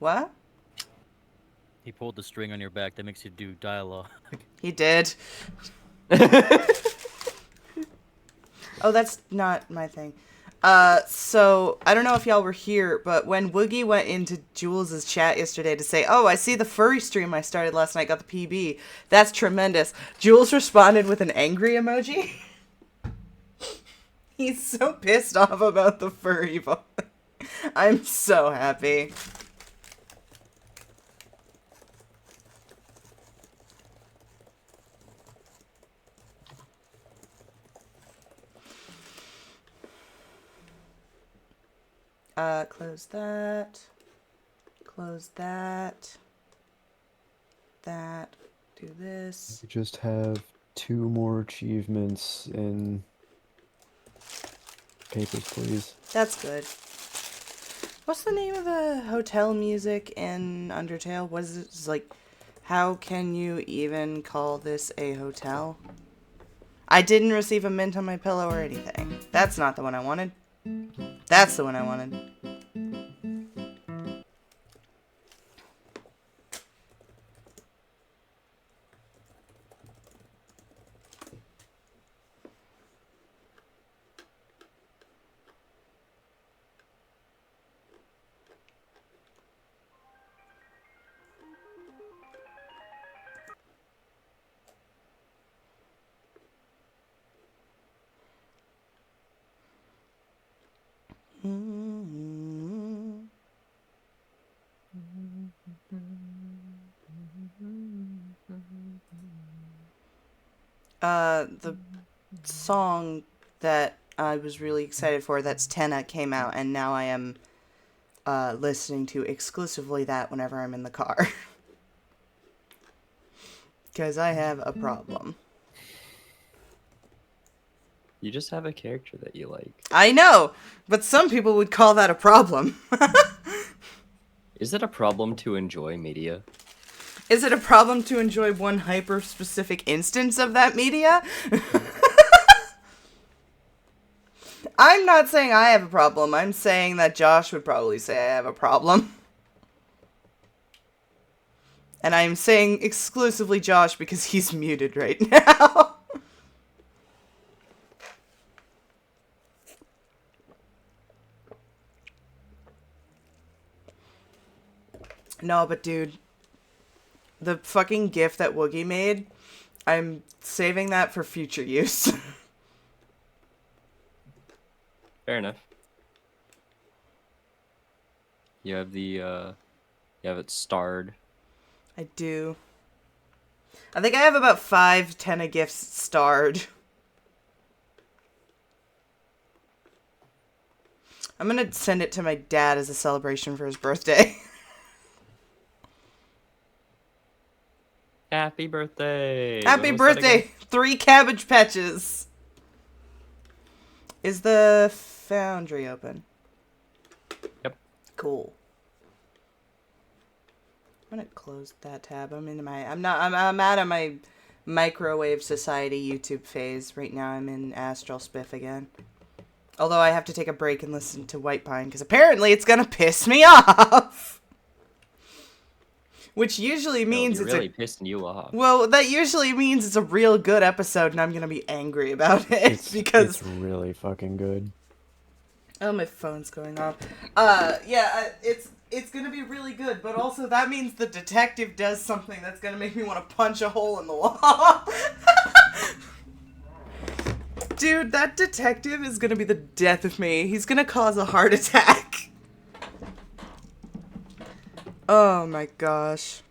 What? He pulled the string on your back that makes you do dialogue. He did. Oh, that's not my thing. So I don't know if y'all were here, but when Woogie went into Jules' chat yesterday to say, "Oh, I see the furry stream I started last night got the PB. That's tremendous." Jules responded with an angry emoji. He's so pissed off about the furry vote. I'm so happy. Close that. Close that. That. Do this. We just have 2 more achievements in papers, please. That's good. What's the name of the hotel music in Undertale? What is it? It's like, how can you even call this a hotel? I didn't receive a mint on my pillow or anything. That's not the one I wanted. That's the one I wanted. The song that I was really excited for, that's Tenna, came out, and now I am listening to exclusively that whenever I'm in the car. Because I have a problem. You just have a character that you like. I know, but some people would call that a problem. Is it a problem to enjoy media? Is it a problem to enjoy one hyper-specific instance of that media? I'm not saying I have a problem. I'm saying that Josh would probably say I have a problem. And I'm saying exclusively Josh because he's muted right now. No, but dude, the fucking GIF that Woogie made, I'm saving that for future use. Fair enough. You have it starred. I do. I think I have about 5 Tenna GIFs starred. I'm gonna send it to my dad as a celebration for his birthday. Happy birthday! Happy When was that birthday! again? 3 Cabbage Patches! Is the foundry open? Yep. Cool. I'm gonna close that tab. I'm out of my Microwave Society YouTube phase. Right now I'm in Astral Spiff again. Although I have to take a break and listen to White Pine, because apparently it's gonna piss me off! Which usually means it's really pissing you off. Well, that usually means it's a real good episode and I'm gonna be angry about it, because... It's really fucking good. Oh, my phone's going off. It's gonna be really good, but also that means the detective does something that's gonna make me want to punch a hole in the wall. Dude, that detective is gonna be the death of me. He's gonna cause a heart attack. Oh my gosh.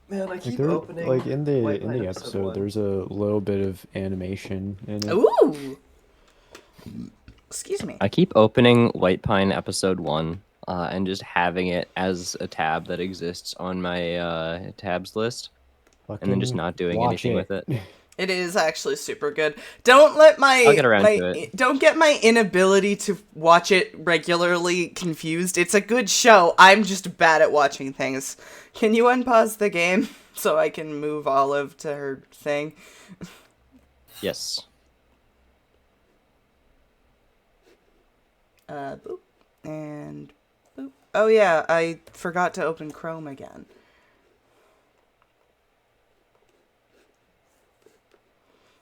Man, I keep Like, opening. like in the White Pine episode, one. there's a little bit of animation in it. Ooh! Excuse me. I keep opening White Pine episode 1 and just having it as a tab that exists on my tabs list, and then just Fucking not doing watch anything with it. It is actually super good. Don't let I'll get around to it. Don't get my inability to watch it regularly confused. It's a good show. I'm just bad at watching things. Can you unpause the game so I can move Olive to her thing? Yes. Boop and boop. Oh yeah, I forgot to open Chrome again.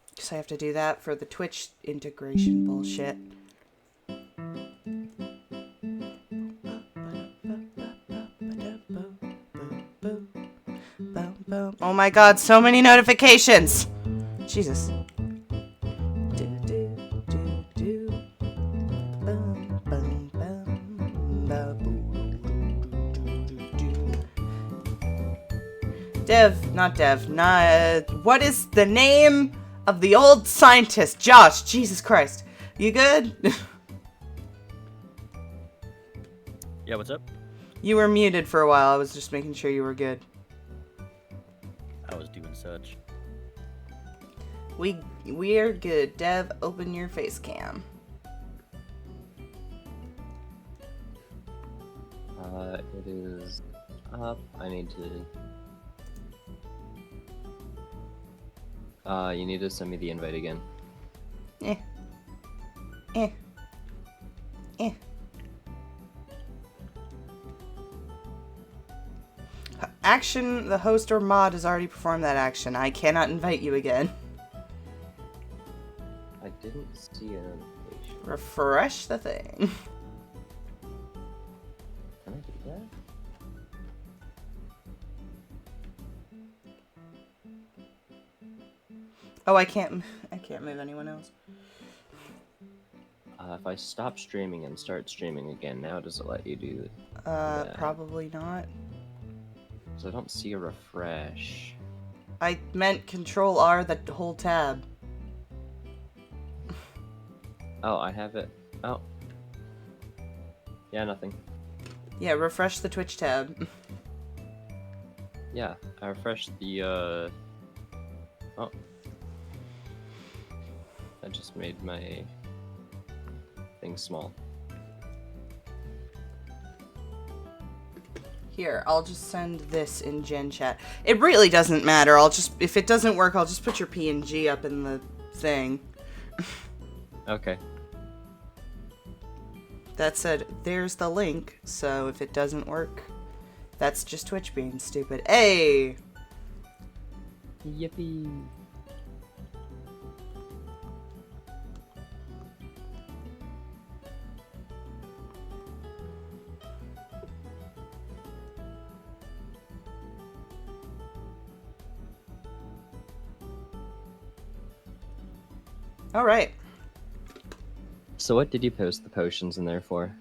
Because I have to do that for the Twitch integration bullshit. Oh my god, so many notifications! Jesus. What is the name of the old scientist? Josh, Jesus Christ. You good? Yeah, what's up? You were muted for a while, I was just making sure you were good. I was doing such. We're good. Dev, open your face cam. It is up. I need to. You need to send me the invite again. Eh. Eh. Eh. Action, the host or mod has already performed that action. I cannot invite you again. I didn't see an invitation. Refresh the thing. Can I do that? Oh, I can't move anyone else. If I stop streaming and start streaming again, now does it let you do that? Probably not. So I don't see a refresh. I meant Control R the whole tab. Oh, I have it. Oh. Yeah, nothing. Yeah, refresh the Twitch tab. Yeah, I refreshed the, Oh. I just made my thing small. Here, I'll just send this in Gen Chat. It really doesn't matter. If it doesn't work, I'll just put your PNG up in the thing. Okay. That said, there's the link, so if it doesn't work, that's just Twitch being stupid. Hey! Yippee! Alright. So what did you post the potions in there for?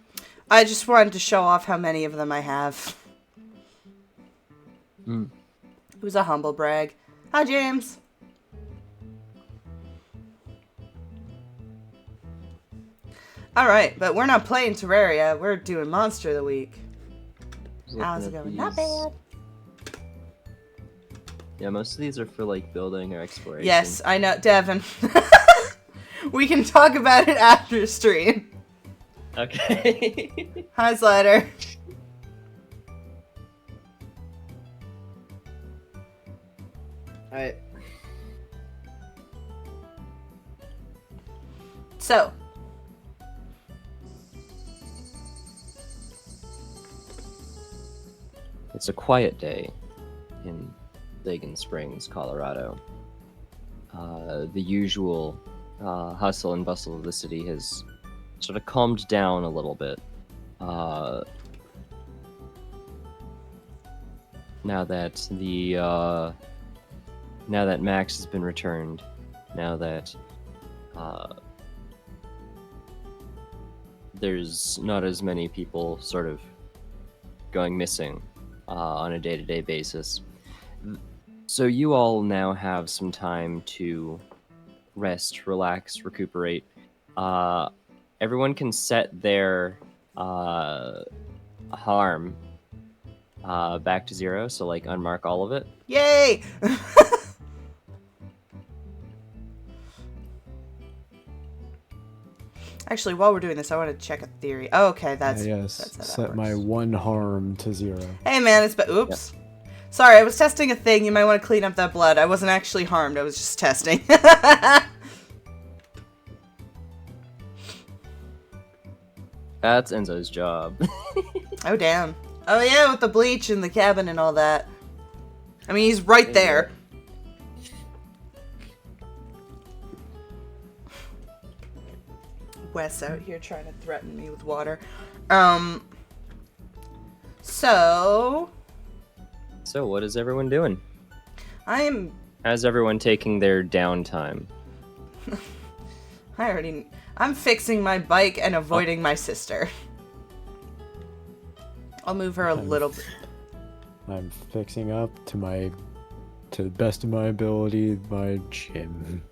I just wanted to show off how many of them I have. Hmm. It was a humble brag. Hi, James. Alright, but we're not playing Terraria. We're doing Monster of the Week. Just How's it looking going? at Not these. bad. Yeah, most of these are for like building or exploration. Yes, I know. Devin. We can talk about it after stream. Okay. Hi, Slider. Alright. So. It's a quiet day in Lagan Springs, Colorado. The usual hustle and bustle of the city has sort of calmed down a little bit. Now that Max has been returned, now that there's not as many people sort of going missing on a day-to-day basis. So you all now have some time to rest, relax, recuperate. Everyone can set their harm back to 0, so like unmark all of it. Yay! Actually, while we're doing this, I want to check a theory. Oh, okay, that's yes. that's how that Set my works. 1 harm to 0. Hey, man, it's oops. Sorry, I was testing a thing. You might want to clean up that blood. I wasn't actually harmed. I was just testing. That's Enzo's job. Oh, damn. Oh, yeah, with the bleach and the cabin and all that. I mean, he's right there. Wes out here trying to threaten me with water. So what is everyone doing? I'm How's everyone taking their downtime? I'm fixing my bike and avoiding my sister. I'll move her a little bit. I'm fixing up to the best of my ability, my gym.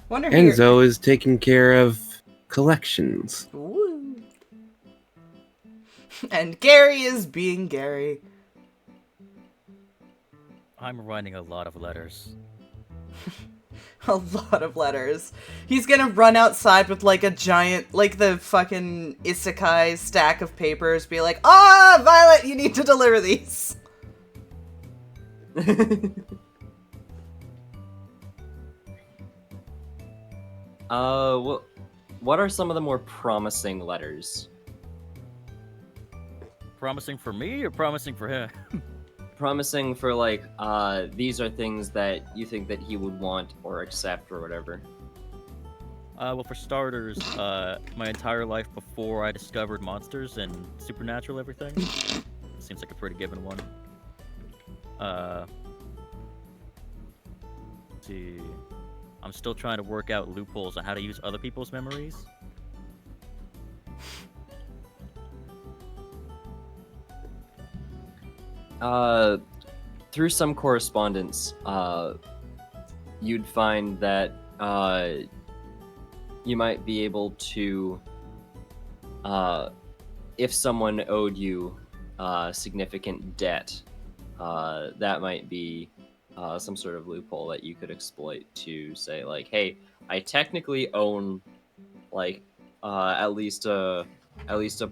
Wonder who you're- Enzo is taking care of collections. Ooh. And Gary is being Gary. I'm writing a lot of letters. A lot of letters. He's gonna run outside with like a giant, like the fucking isekai stack of papers, be like, "Ah, Violet, you need to deliver these." What are some of the more promising letters? Promising for me or promising for him? Promising for like, these are things that you think that he would want or accept or whatever. Well, for starters, my entire life before I discovered monsters and supernatural everything. Seems like a pretty given one. Let's see. I'm still trying to work out loopholes on how to use other people's memories. Through some correspondence, you'd find that you might be able to, if someone owed you significant debt, that might be some sort of loophole that you could exploit to say like, hey, I technically own like at least a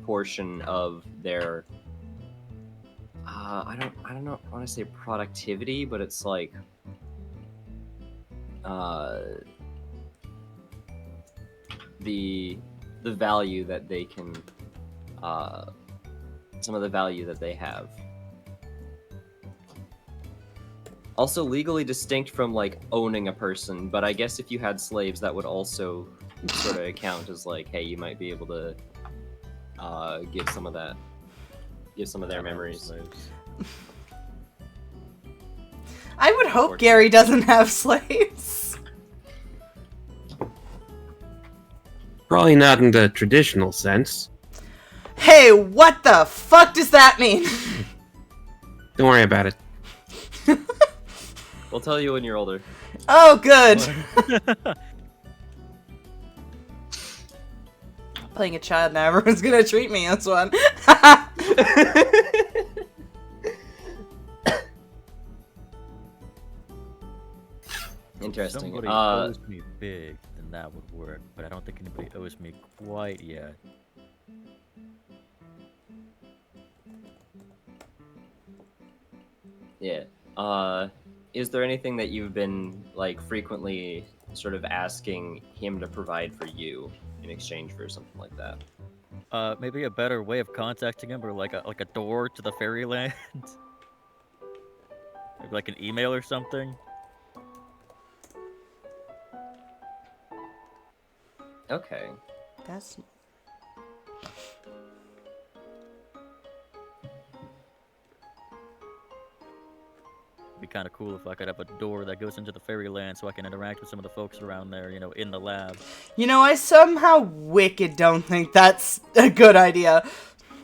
portion of their I don't know, want to say productivity, but it's like the value that they can some of the value that they have. Also legally distinct from like owning a person, but I guess if you had slaves that would also sort of count as like, hey, you might be able to give some of their memories. I would hope Gary doesn't have slaves. Probably not in the traditional sense. Hey, what the fuck does that mean? Don't worry about it. We'll tell you when you're older. Oh, good. Playing a child now, everyone's gonna treat me as one. Interesting. Somebody owes me big, then that would work. But I don't think anybody owes me quite yet. Yeah. Is there anything that you've been like frequently sort of asking him to provide for you in exchange for something like that? Maybe a better way of contacting him, or like a door to the fairyland. Maybe like an email or something. Okay. That's... It'd be kind of cool if I could have a door that goes into the fairyland so I can interact with some of the folks around there, you know, in the lab. You know, I somehow wicked don't think that's a good idea.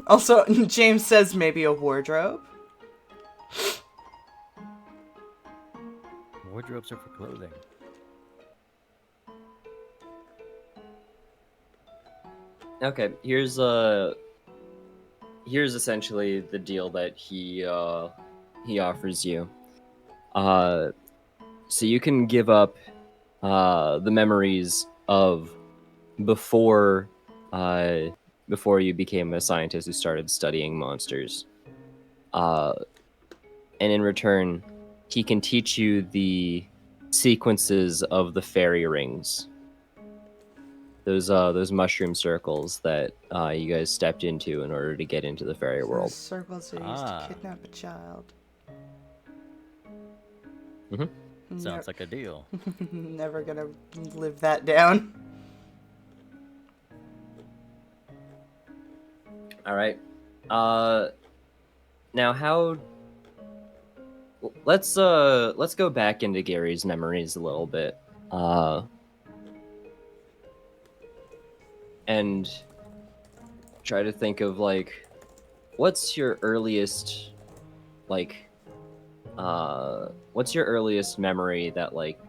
Also, James says maybe a wardrobe. Wardrobes are for clothing. Okay. Here's essentially the deal that he offers you. So you can give up the memories of before you became a scientist who started studying monsters. And in return, he can teach you the sequences of the fairy rings. those mushroom circles that you guys stepped into in order to get into the fairy Those world. circles are used to kidnap a child. Sounds like a deal. Never gonna live that down. All right. Now how? Let's go back into Gary's memories a little bit. And try to think of like, what's your earliest, like, what's your earliest memory that like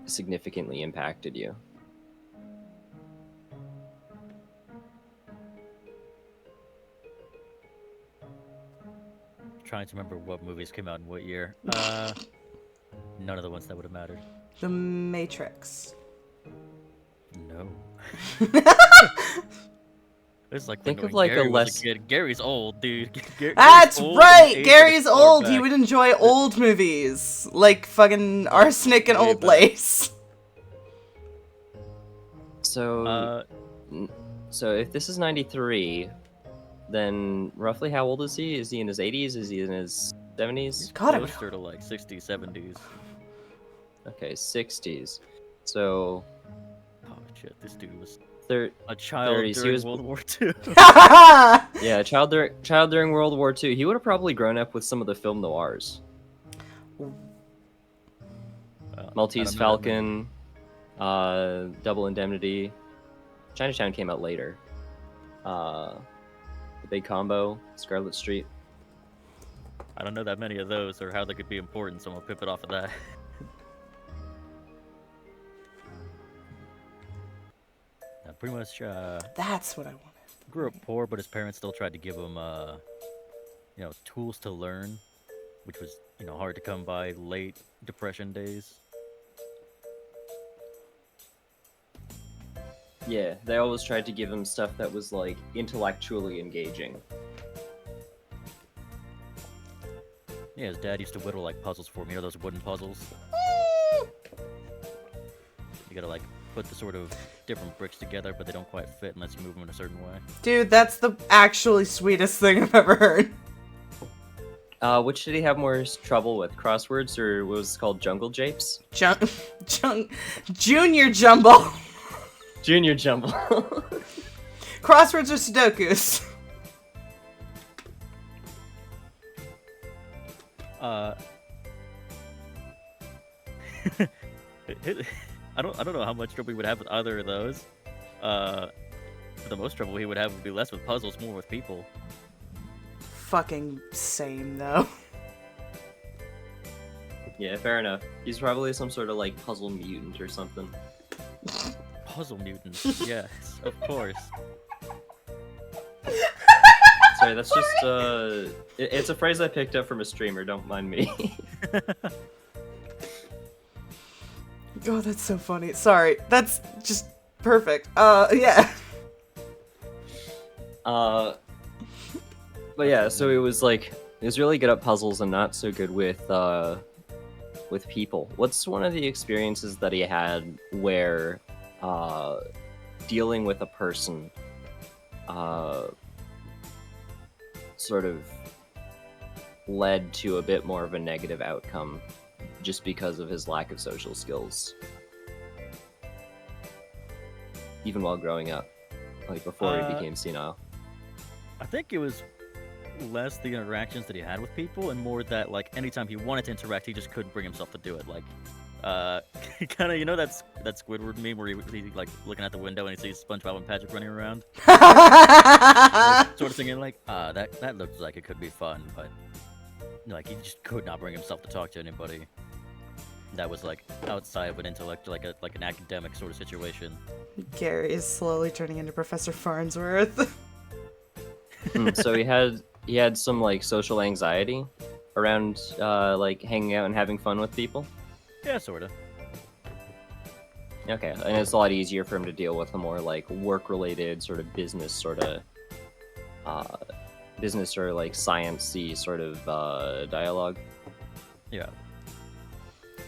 significantly impacted you? Trying to remember what movies came out in what year. None of the ones that would have mattered. The Matrix. No. It's like Think when of, like, a Gary was less- a kid. Gary's old, dude. Gary's That's old and right! aged Gary's as far old. He back. would enjoy old movies. Like fucking Arsenic and way Old back. Lace. So, so if this is 93, then roughly how old is he? Is he in his 80s? Is he in his 70s? God, I would... Closer to like 60s, 70s. Okay, 60s. So, Oh shit, this dude was thir- a child 30s, he during was- World War II. yeah, child during World War II. He would have probably grown up with some of the film noirs. Maltese Falcon, Double Indemnity. Chinatown came out later. The Big Combo, Scarlet Street. I don't know that many of those or how they could be important, so I'm gonna pip it off of that. Pretty much, That's what I wanted. grew up poor, but his parents still tried to give him, tools to learn, which was, hard to come by late Depression days. Yeah, they always tried to give him stuff that was like intellectually engaging. Yeah, his dad used to whittle like puzzles for me, or those wooden puzzles. You gotta like put the sort of different bricks together, but they don't quite fit unless you move them in a certain way. Dude, that's the actually sweetest thing I've ever heard. Which did he have more trouble with, crosswords or what was it called, Jungle Japes? Junior Jumble. Junior Jumble. Crosswords or Sudokus? I don't know how much trouble he would have with either of those. But the most trouble he would have would be less with puzzles, more with people. Fucking same, though. Yeah, fair enough. He's probably some sort of like puzzle mutant or something. Puzzle mutants, yes, of course. Sorry, that's just it's a phrase I picked up from a streamer, don't mind me. Oh, that's so funny. Sorry, that's just perfect. Yeah. But yeah, so it was really good at puzzles and not so good with people. What's one of the experiences that he had where dealing with a person sort of led to a bit more of a negative outcome just because of his lack of social skills, even while growing up, like before he became senile? I think it was less the interactions that he had with people and more that like anytime he wanted to interact, he just couldn't bring himself to do it. Like, kind of, that Squidward meme where he like looking out the window and he sees SpongeBob and Patrick running around, sort of thinking like, that looks like it could be fun, but like he just could not bring himself to talk to anybody. That was like outside of an intellect, like an academic sort of situation. Gary is slowly turning into Professor Farnsworth. So he had some like social anxiety around like hanging out and having fun with people. Yeah, sort of. Okay, and it's a lot easier for him to deal with a more like work-related sort of business or like science-y sort of dialogue. Yeah.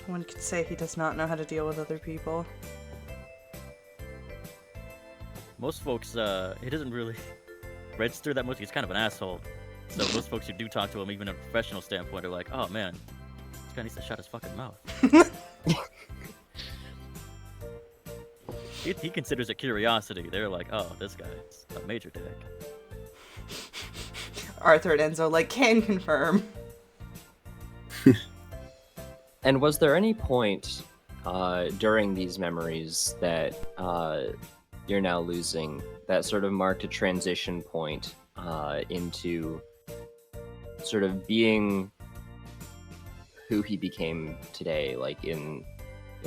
One could say he does not know how to deal with other people. most folks, he doesn't really register that much. He's kind of an asshole. So most folks who do talk to him, even in a professional standpoint, are like, "Oh man, this guy needs to shut his fucking mouth." He considers it curiosity. They're like, "Oh, this guy's a major dick." Arthur and Enzo can confirm. And was there any point during these memories that you're now losing that sort of marked a transition point into sort of being who he became today, like in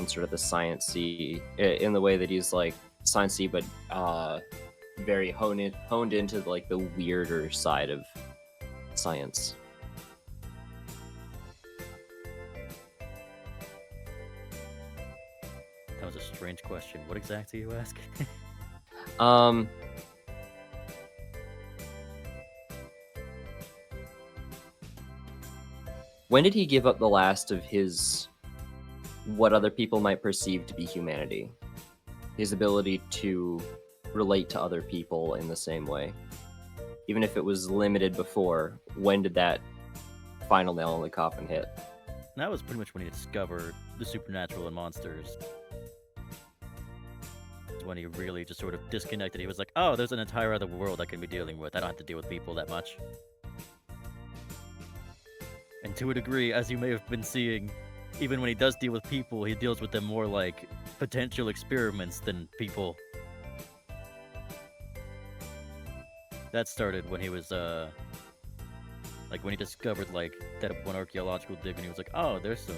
sort of the sciencey, in the way that he's like sciencey, but very honed into like the weirder side of science? That was a strange question. What exactly are you asking? When did he give up the last of his, what other people might perceive to be humanity? His ability to relate to other people in the same way. Even if it was limited before, when did that final nail in the coffin hit? That was pretty much when he discovered the supernatural and monsters. When he really just sort of disconnected. He was like, "Oh, there's an entire other world I can be dealing with. I don't have to deal with people that much." And to a degree, as you may have been seeing, even when he does deal with people, he deals with them more like potential experiments than people. That started when he was, like when he discovered like that one archaeological dig, and he was like, "Oh, there's some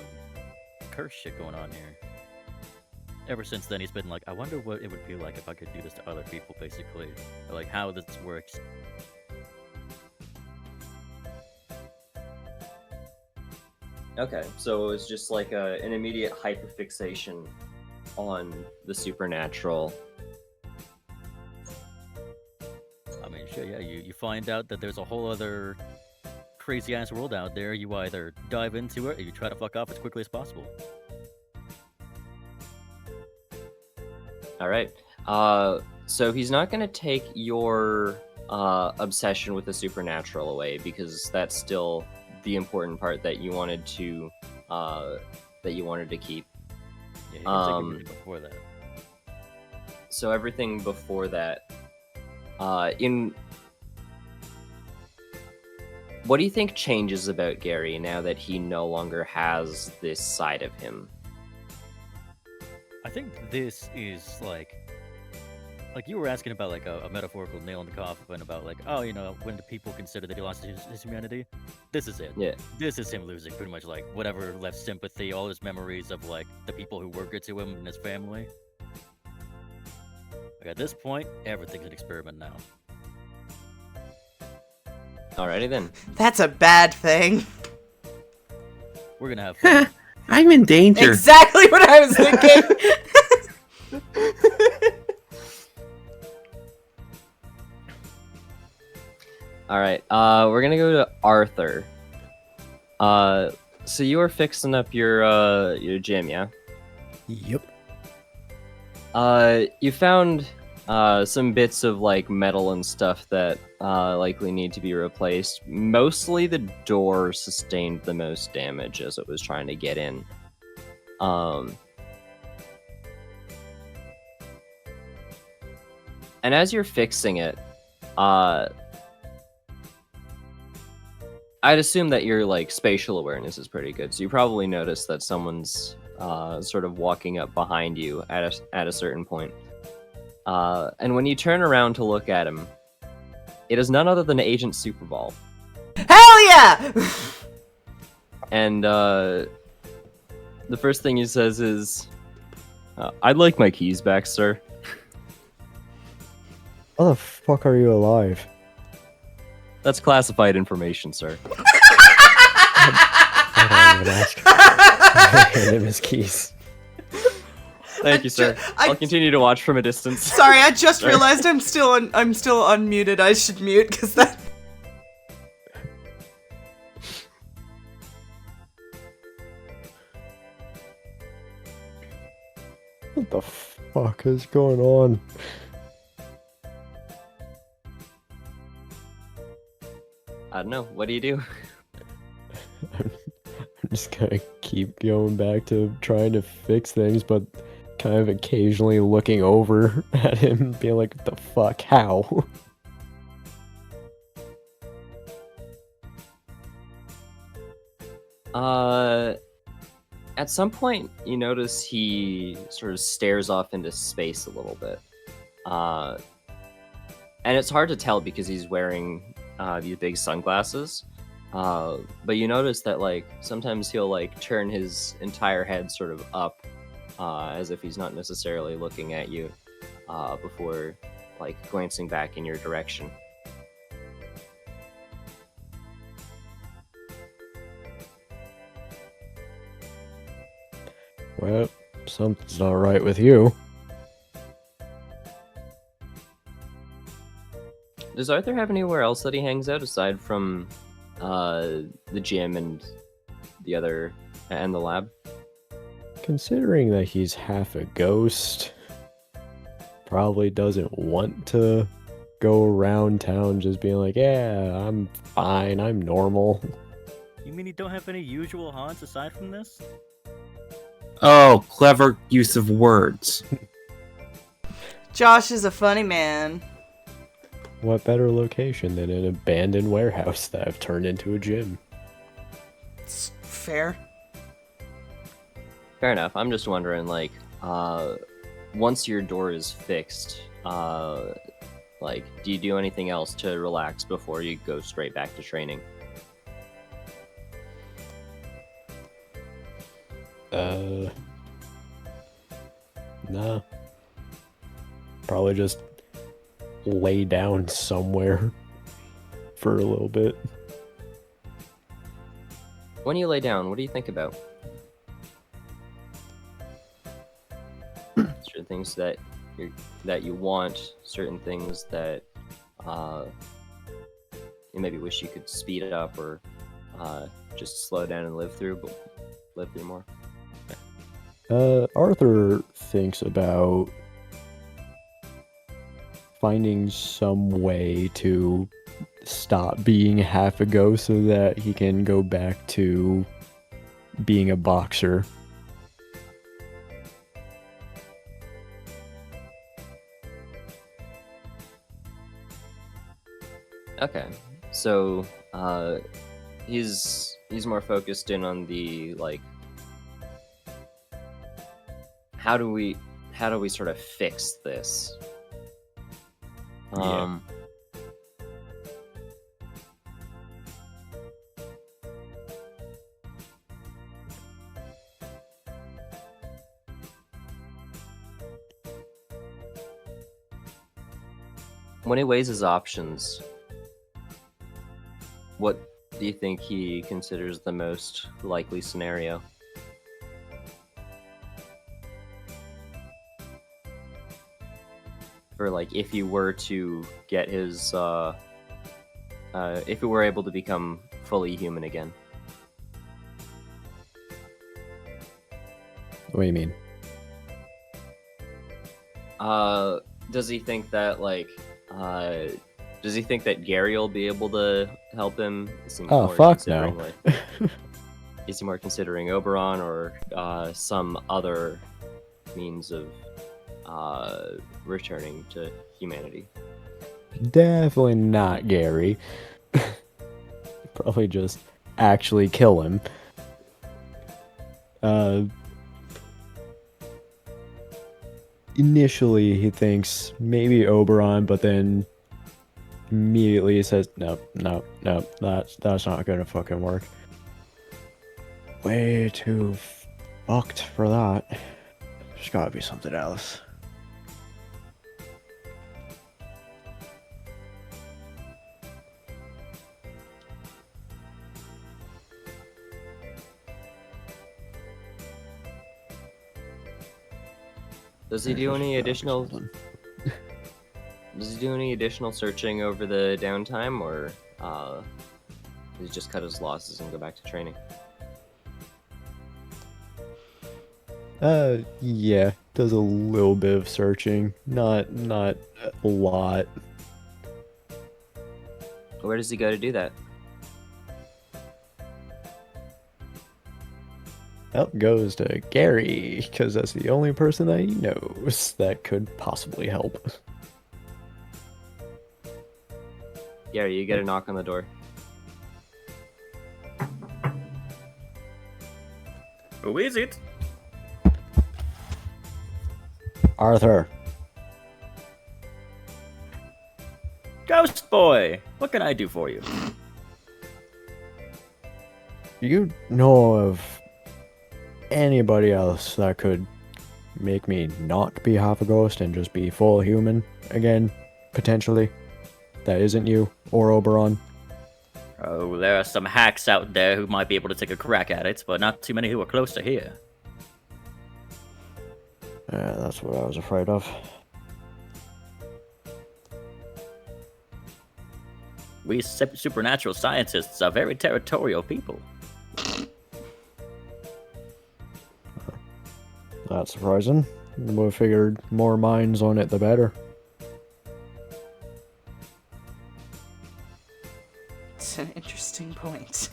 curse shit going on here." Ever since then, he's been like, "I wonder what it would be like if I could do this to other people," basically. Or, like, how this works. Okay, so it was just like an immediate hyperfixation on the supernatural. I mean, shit, yeah, you find out that there's a whole other crazy-ass world out there. You either dive into it, or you try to fuck off as quickly as possible. All right. So he's not going to take your obsession with the supernatural away, because that's still the important part that you wanted to keep. Yeah, he can take everything before that. So everything before that, what do you think changes about Gary now that he no longer has this side of him? I think this is like you were asking about like a metaphorical nail in the coffin about like, oh, you know, when do people consider that he lost his humanity? This is it. Yeah. This is him losing pretty much like whatever left sympathy, all his memories of like the people who were good to him and his family. Like at this point, everything's an experiment now. Alrighty then. That's a bad thing. We're gonna have fun. I'm in danger. Exactly what I was thinking. All right, we're gonna go to Arthur. So you were fixing up your gym, yeah? Yep. You found some bits of like metal and stuff that likely need to be replaced. Mostly the door sustained the most damage as it was trying to get in. And as you're fixing it, I'd assume that your like spatial awareness is pretty good, so you probably noticed that someone's sort of walking up behind you at a certain point. And when you turn around to look at him, it is none other than Agent Superball. Hell yeah! And the first thing he says is, "I'd like my keys back, sir." How the fuck are you alive? That's classified information, sir. I don't even ask. I hand him his keys. Thank you, sir. I'll continue to watch from a distance. Sorry, I just realized I'm still unmuted. I should mute because that. What the fuck is going on? I don't know. What do you do? I'm just gonna keep going back to trying to fix things, but kind of occasionally looking over at him, being like, "What the fuck? How?" At some point, you notice he sort of stares off into space a little bit. And it's hard to tell because he's wearing these big sunglasses. But you notice that like sometimes he'll like turn his entire head sort of up, as if he's not necessarily looking at you, before like glancing back in your direction. Well, something's not right with you. Does Arthur have anywhere else that he hangs out aside from the gym and the other and the lab? Considering that he's half a ghost, probably doesn't want to go around town just being like, "Yeah, I'm fine, I'm normal." You mean you don't have any usual haunts aside from this? Oh, clever use of words. Josh is a funny man. What better location than an abandoned warehouse that I've turned into a gym? It's fair. Fair enough. I'm just wondering, like, once your door is fixed, like, do you do anything else to relax before you go straight back to training? Nah. Probably just lay down somewhere for a little bit. When you lay down, what do you think about? Certain things that you want, certain things that you maybe wish you could speed it up or just slow down and live through more. Arthur thinks about finding some way to stop being half a ghost so that he can go back to being a boxer. Okay, so he's more focused in on the like, how do we sort of fix this? Yeah. When he weighs his options, what do you think he considers the most likely scenario? For like, if you were to get his, if he were able to become fully human again. What do you mean? Does he think that like, does he think that Gary will be able to help him? Is he Oh, more fuck no. considering, like, is he more considering Oberon or some other means of returning to humanity? Definitely not Gary. Probably just actually kill him. Initially, he thinks maybe Oberon, but then immediately he says, "No, that's not gonna fucking work. Way too fucked for that. There's gotta be something else." Does he do any additional? Something. Does he do any additional searching over the downtime, or does he just cut his losses and go back to training? Yeah, does a little bit of searching, not a lot. Where does he go to do that? That goes to Gary, because that's the only person that he knows that could possibly help. Gary, you get a knock on the door. Who is it? Arthur. Ghost boy! What can I do for you? You know of anybody else that could make me not be half a ghost and just be full human again, potentially? That isn't you or Oberon? Oh, there are some hacks out there who might be able to take a crack at it, but not too many who are close to here. Yeah, that's what I was afraid of. We supernatural scientists are very territorial people. That's surprising. We figured more minds on it, the better. It's an interesting point.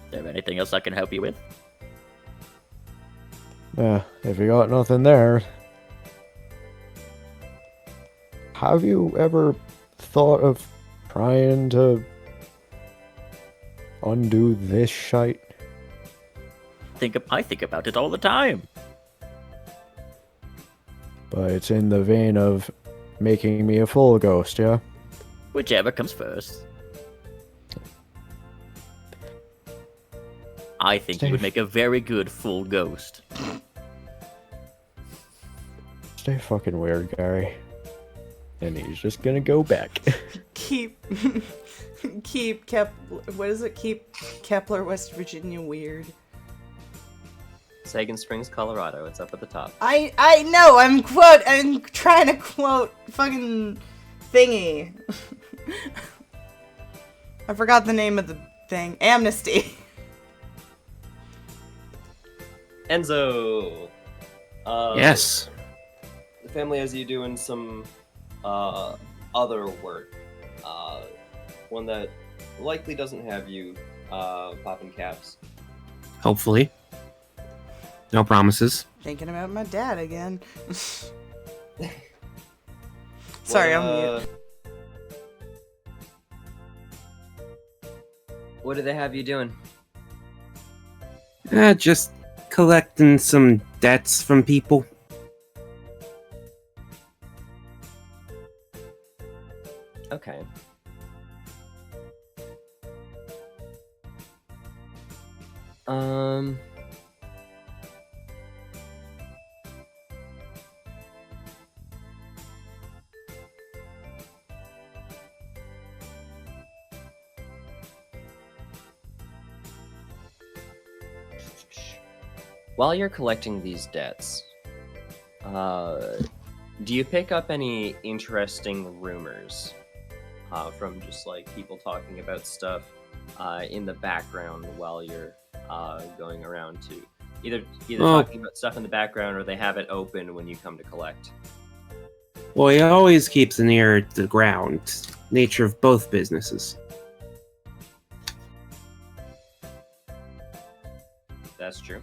Is there anything else I can help you with? Yeah, if you got nothing there. Have you ever thought of trying to undo this shite? I think about it all the time. But it's in the vein of making me a full ghost, yeah? Whichever comes first. I think you would make a very good full ghost. Stay fucking weird, Gary. And he's just gonna go back. Keep what is it? Keep Kepler, West Virginia weird. Sagan Springs, Colorado. It's up at the top. I know. I'm trying to quote fucking thingy. I forgot the name of the thing. Amnesty. Enzo. Yes. The family has you doing some other work. One that likely doesn't have you popping caps. Hopefully. No promises. Thinking about my dad again. Sorry, I'm mute. What do they have you doing? Just collecting some debts from people. Okay. While you're collecting these debts, do you pick up any interesting rumors from just like people talking about stuff in the background while you're going around to either talking about stuff in the background or they have it open when you come to collect? Well, he always keeps an ear to the ground. Nature of both businesses. That's true.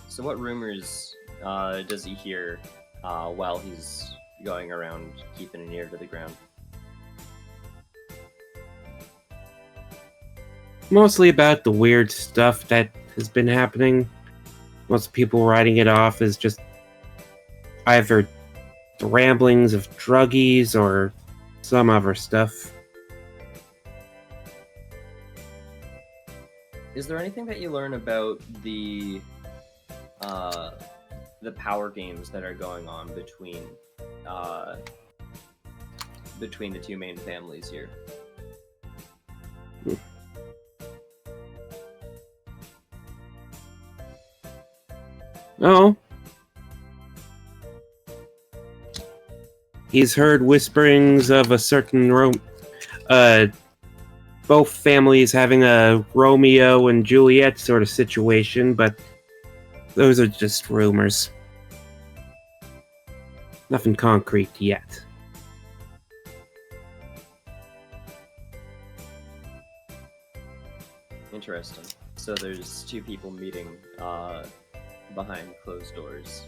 So what rumors does he hear while he's going around keeping an ear to the ground? Mostly about the weird stuff that has been happening. Most people writing it off as just either the ramblings of druggies or some other stuff. Is there anything that you learn about the power games that are going on between the two main families here? Oh. He's heard whisperings of a certain both families having a Romeo and Juliet sort of situation, but those are just rumors. Nothing concrete yet. Interesting. So there's two people meeting behind closed doors.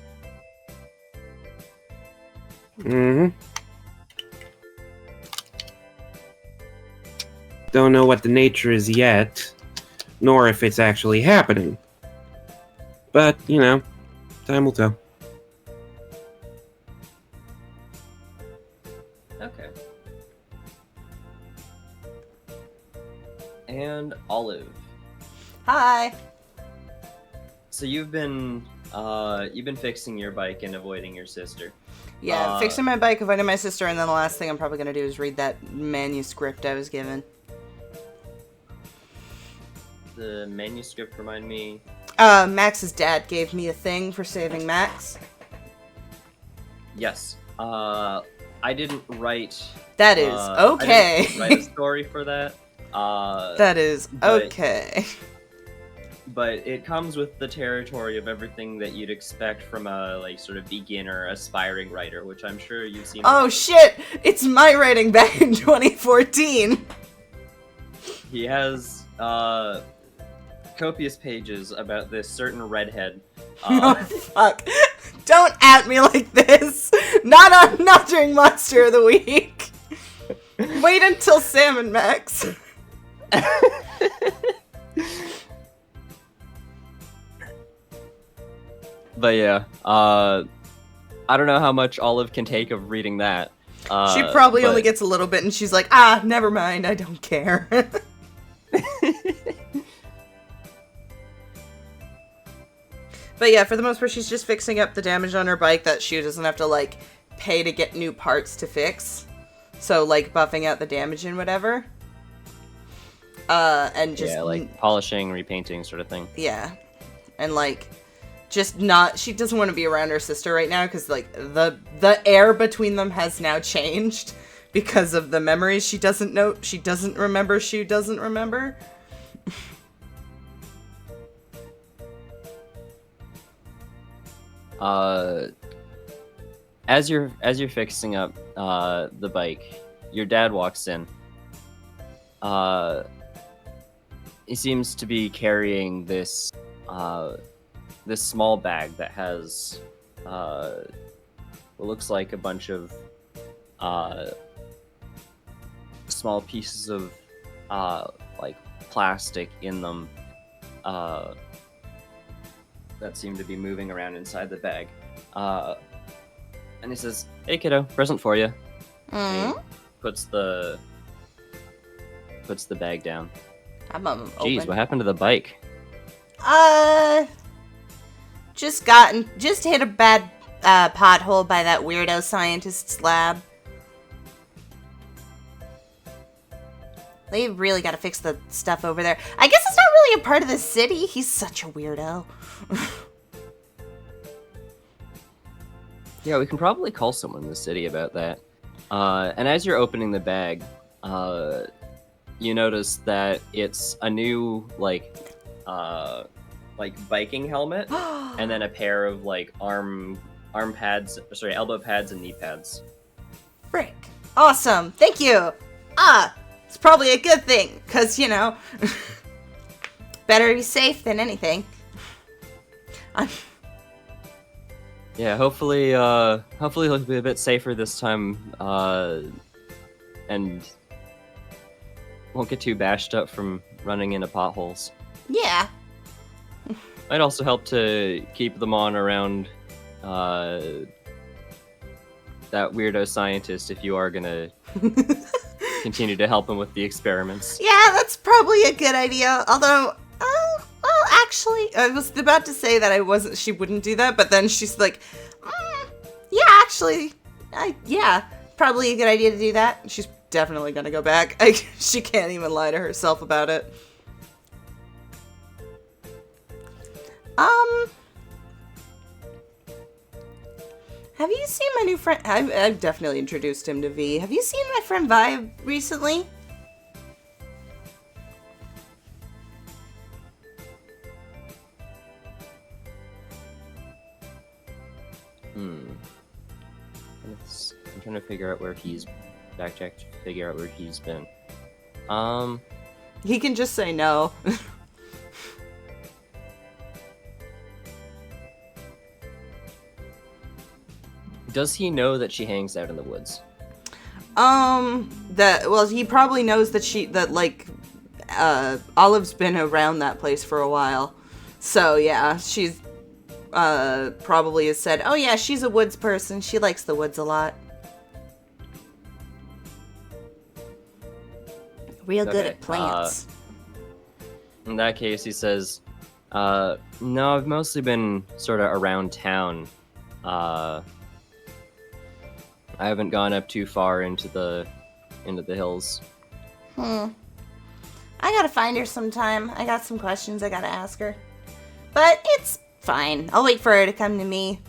Mm-hmm. Don't know what the nature is yet, nor if it's actually happening. But, time will tell. Okay. And Olive. Hi. So you've been fixing your bike and avoiding your sister. Yeah, fixing my bike, avoiding my sister, and then the last thing I'm probably gonna do is read that manuscript I was given. The manuscript, remind me. Max's dad gave me a thing for saving Max. Yes. I didn't write. That is okay. I didn't write a story for that. That is but- okay. But it comes with the territory of everything that you'd expect from a sort of beginner, aspiring writer, which I'm sure you've seen. Oh shit! It's my writing back in 2014. He has copious pages about this certain redhead. Oh fuck! Don't at me like this. Not during Monster of the Week. Wait until Sam and Max. But yeah, I don't know how much Olive can take of reading that. She probably but- only gets a little bit, and she's like, never mind, I don't care. But yeah, for the most part, she's just fixing up the damage on her bike that she doesn't have to, pay to get new parts to fix. So, buffing out the damage and whatever. And just... Yeah, polishing, repainting sort of thing. Yeah. And, she doesn't want to be around her sister right now because, the air between them has now changed because of the memories she doesn't remember. As you're fixing up the bike, your dad walks in. He seems to be carrying this small bag that has what looks like a bunch of small pieces of plastic in them that seem to be moving around inside the bag. And he says, "Hey kiddo, present for you." Mm-hmm. He puts the bag down. I'm Jeez, open. what happened to the bike? Just hit a bad pothole by that weirdo scientist's lab. They really gotta fix the stuff over there. I guess it's not really a part of the city. He's such a weirdo. Yeah, we can probably call someone in the city about that. And as you're opening the bag, you notice that it's a new biking helmet, and then a pair of elbow pads and knee pads. Frick. Awesome. Thank you. It's probably a good thing, because, better be safe than anything. Yeah, hopefully he'll be a bit safer this time, and won't get too bashed up from running into potholes. Yeah. Might also help to keep them on around that weirdo scientist if you are gonna continue to help him with the experiments. Yeah, that's probably a good idea. Although, actually, I was about to say that she wouldn't do that, but then she's like, yeah, actually, yeah, probably a good idea to do that. She's definitely gonna go back. She can't even lie to herself about it. Have you seen my new friend? I've definitely introduced him to V. Have you seen my friend Vibe recently? I'm trying to figure out where he's backtrack to figure out where he's been. He can just say no. Does he know that she hangs out in the woods? Well, he probably knows that Olive's been around that place for a while. So, yeah, she's, probably has said, oh yeah, she's a woods person. She likes the woods a lot. Real good Okay, at plants. In that case, he says, no, I've mostly been sort of around town. I haven't gone up too far into the hills. I gotta find her sometime. I got some questions I gotta ask her. But it's fine. I'll wait for her to come to me.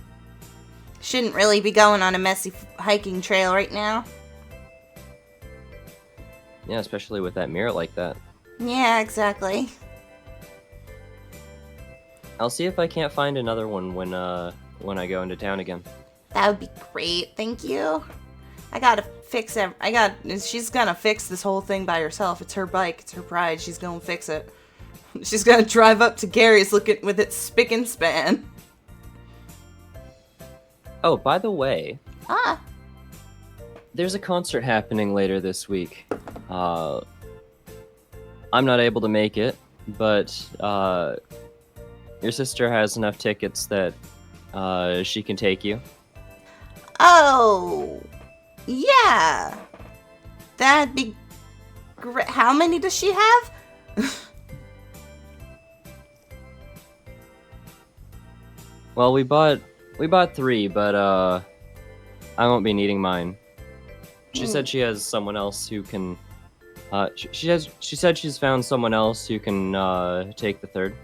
Shouldn't really be going on a messy hiking trail right now. Yeah, especially with that mirror like that. Yeah, exactly. I'll see if I can't find another one when I go into town again. That would be great. Thank you. I gotta fix it. She's gonna fix this whole thing by herself. It's her bike. It's her pride. She's gonna fix it. She's gonna drive up to Gary's looking with its spick and span. Oh, by the way, Ah. there's a concert happening later this week. I'm not able to make it, but your sister has enough tickets that she can take you. Oh. Yeah. That'd be great. How many does she have? Well, we bought 3, but I won't be needing mine. She said she has someone else who can. She said she's found someone else who can take the 3rd.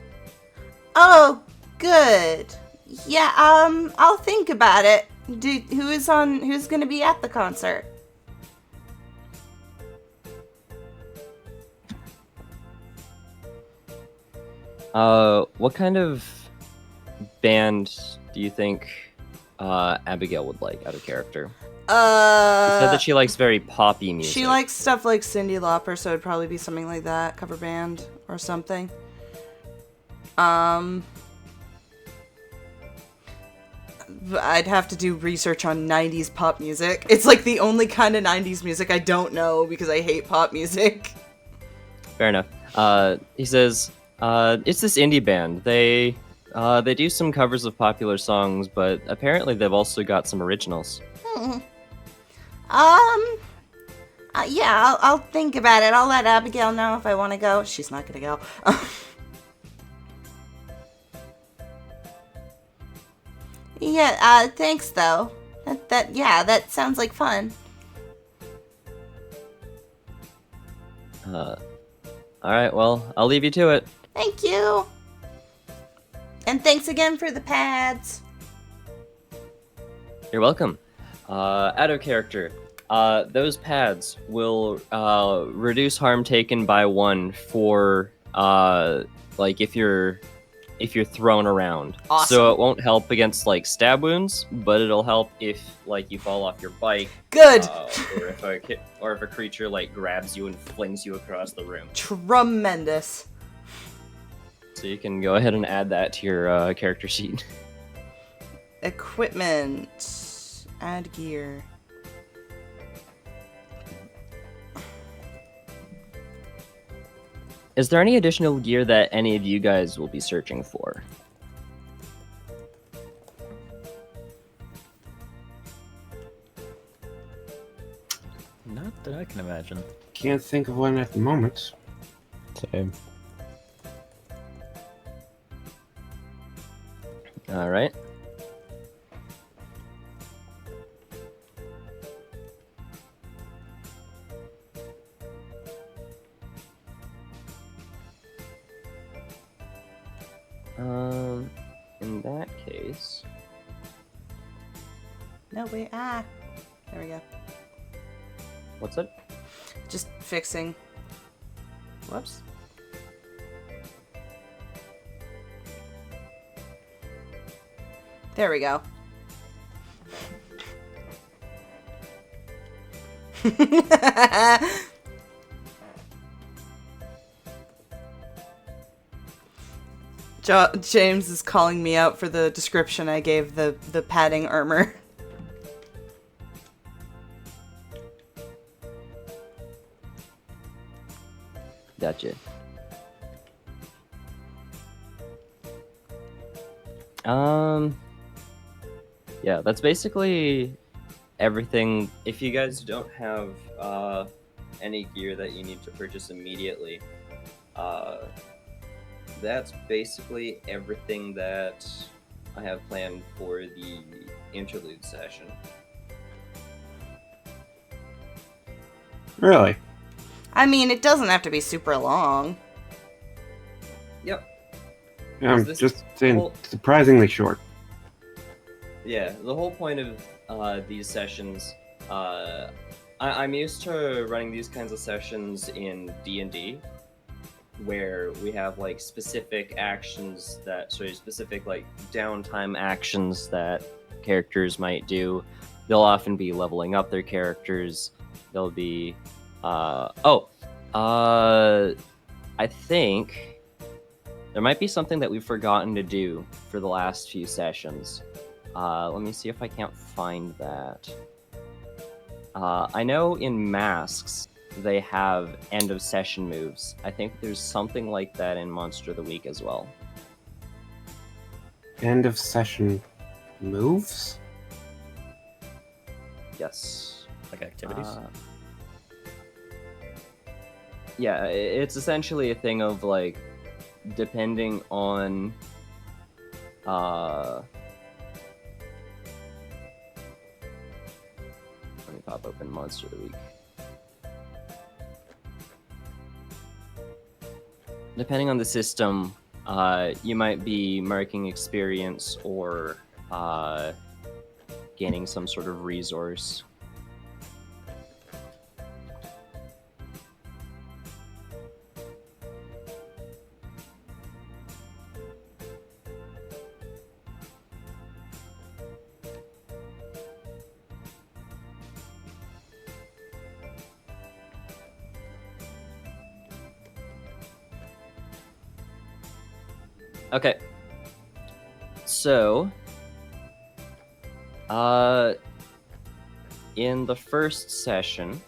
Oh, good. Yeah, I'll think about it. Who's gonna be at the concert? What kind of band do you think Abigail would like out of character? She said that she likes very poppy music. She likes stuff like Cyndi Lauper, so it'd probably be something like that, cover band or something. I'd have to do research on 90s pop music. It's like the only kind of 90s music I don't know because I hate pop music. Fair enough. He says, it's this indie band. They do some covers of popular songs, but apparently they've also got some originals. Yeah, I'll think about it. I'll let Abigail know if I want to go. She's not gonna go. Yeah, thanks though. That sounds like fun. Alright, well, I'll leave you to it. Thank you. And thanks again for the pads. You're welcome. Out of character, those pads will reduce harm taken by 1 for like if you're thrown around. Awesome. So it won't help against like stab wounds, but it'll help if like you fall off your bike. Good. Or if a creature like grabs you and flings you across the room. Tremendous. So you can go ahead and add that to your character sheet. Equipment. Add gear. Is there any additional gear that any of you guys will be searching for? Not that I can imagine. Can't think of one at the moment. Same. All right. In that case, No, wait, there we go. what's it? Just fixing. Whoops. There we go. James is calling me out for the description I gave the padding armor. Gotcha. Yeah, that's basically everything. If you guys don't have any gear that you need to purchase immediately, that's basically everything that I have planned for the interlude session. Really? I mean, it doesn't have to be super long. Yep. I'm this just saying, whole- surprisingly short. Yeah, the whole point of these sessions, I'm used to running these kinds of sessions in D&D, where we have like specific actions specific like downtime actions that characters might do. They'll often be leveling up their characters. They'll be, I think there might be something that we've forgotten to do for the last few sessions. Let me see if I can't find that. I know in Masks, they have end of session moves. I think there's something like that in Monster of the Week as well. End of session moves? Yes. Like activities. Yeah, it's essentially a thing of like, depending on let me pop open Monster of the Week. Depending on the system, you might be marking experience or gaining some sort of resource. Okay. So, in the first session,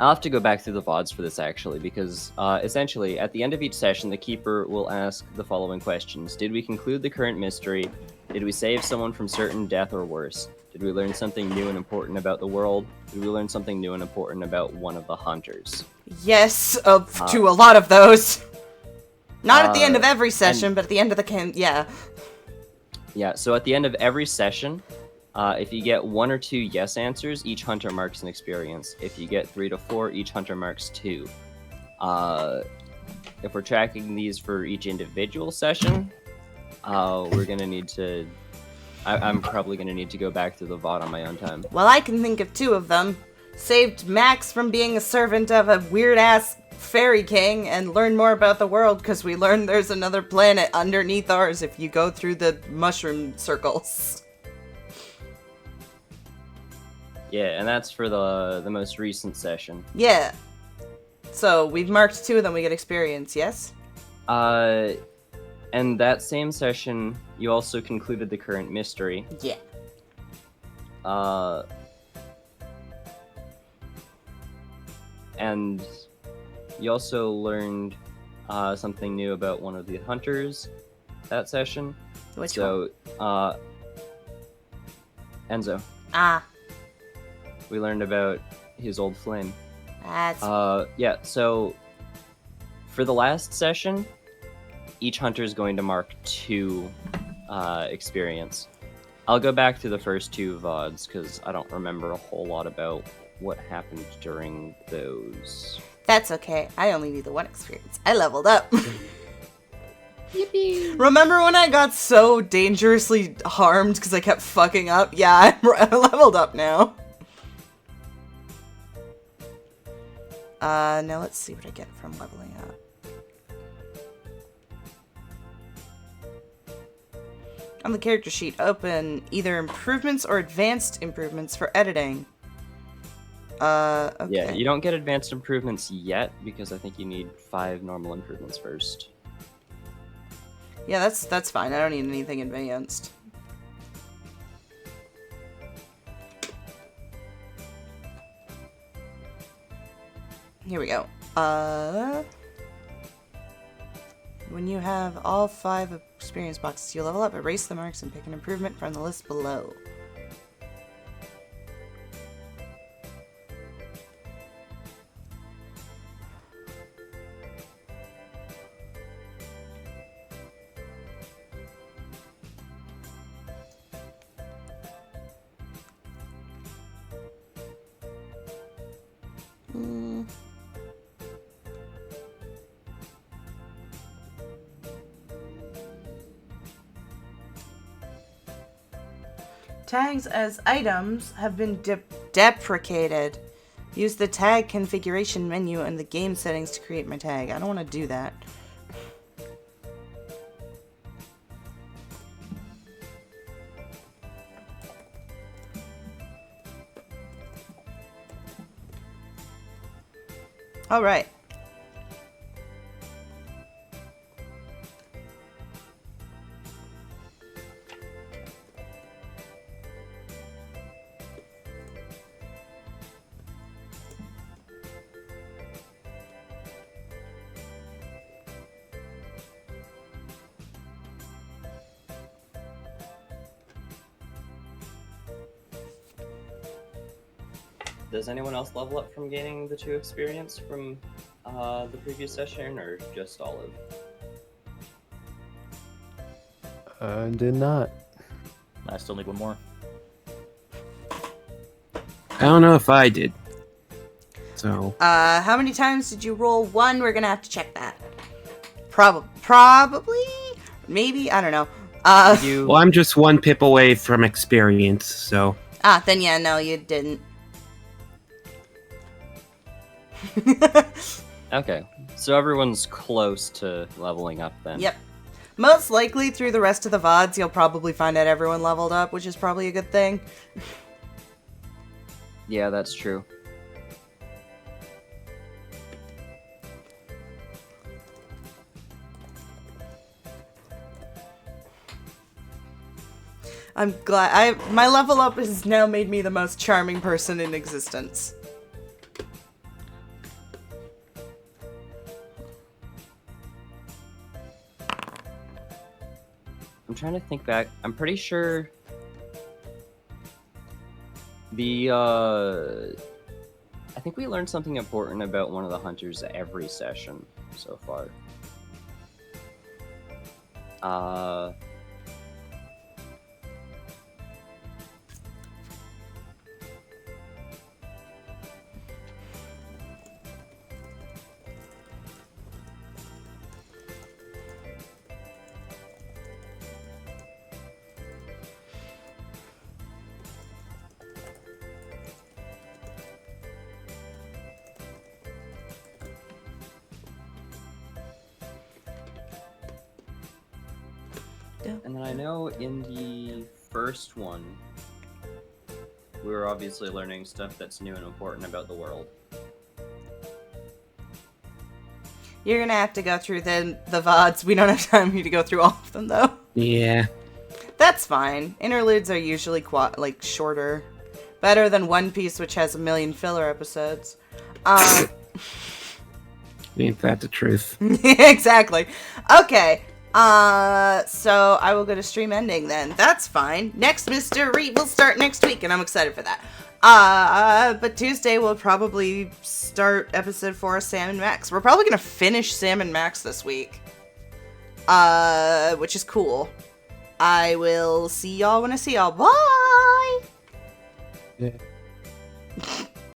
I'll have to go back through the VODs for this actually, because essentially at the end of each session, the Keeper will ask the following questions. Did we conclude the current mystery? Did we save someone from certain death or worse? Did we learn something new and important about the world? Did we learn something new and important about one of the hunters? Yes, to a lot of those. Not at the end of every session, but at the end of the yeah. Yeah, so at the end of every session, if you get 1 or 2 yes answers, each hunter marks an experience. If you get 3 to 4, each hunter marks 2. If we're tracking these for each individual session, we're gonna need to... I'm probably gonna need to go back to the VOD on my own time. Well, I can think of 2 of them. Saved Max from being a servant of a weird-ass fairy king, and learned more about the world, because we learned there's another planet underneath ours if you go through the mushroom circles. Yeah, and that's for the most recent session. Yeah. So, we've marked 2 of them, we get experience, yes? And that same session, you also concluded the current mystery. Yeah. And you also learned something new about one of the hunters that session. Which one? Enzo. Ah, We learned about his old flame. that's... Yeah, so for the last session, each hunter is going to mark 2 experience. I'll go back to the first 2 VODs because I don't remember a whole lot about what happened during those. That's okay. I only need the 1 experience. I leveled up. Yippee. Remember when I got so dangerously harmed because I kept fucking up? Yeah, I'm leveled up now. Now let's see what I get from leveling up. On the character sheet, open either improvements or advanced improvements for editing. Okay. Yeah, you don't get advanced improvements yet because I think you need 5 normal improvements first. Yeah, that's fine. I don't need anything advanced. Here we go. When you have all 5 experience boxes, you level up, erase the marks, and pick an improvement from the list below. Tags as items have been deprecated. Use the tag configuration menu in the game settings to create my tag. I don't want to do that. All right. Does anyone else level up from gaining the 2 experience from the previous session, or just Olive? Did not. I still need one more. I don't know if I did. So How many times did you roll 1? We're gonna have to check that. Probably? Maybe? I don't know. well, I'm just 1 pip away from experience, so Then yeah, no, you didn't. Okay, so everyone's close to leveling up then. Yep. Most likely through the rest of the VODs, you'll probably find out everyone leveled up, which is probably a good thing. Yeah, that's true. I'm glad. My level up has now made me the most charming person in existence. I'm trying to think back. I'm pretty sure I think we learned something important about one of the hunters every session so far. And then I know in the first one, we were obviously learning stuff that's new and important about the world. You're gonna have to go through the VODs. We don't have time for you to go through all of them, though. yeah. That's fine. Interludes are usually shorter. Better than One Piece, which has 1 million filler episodes. Ain't that the truth? Exactly. Okay. So I will go to stream ending then. That's fine. Next mystery will start next week, and I'm excited for that. But Tuesday we'll probably start episode 4 of Sam and Max. We're probably gonna finish Sam and Max this week. Which is cool. I will see y'all when I see y'all. Bye! Yeah.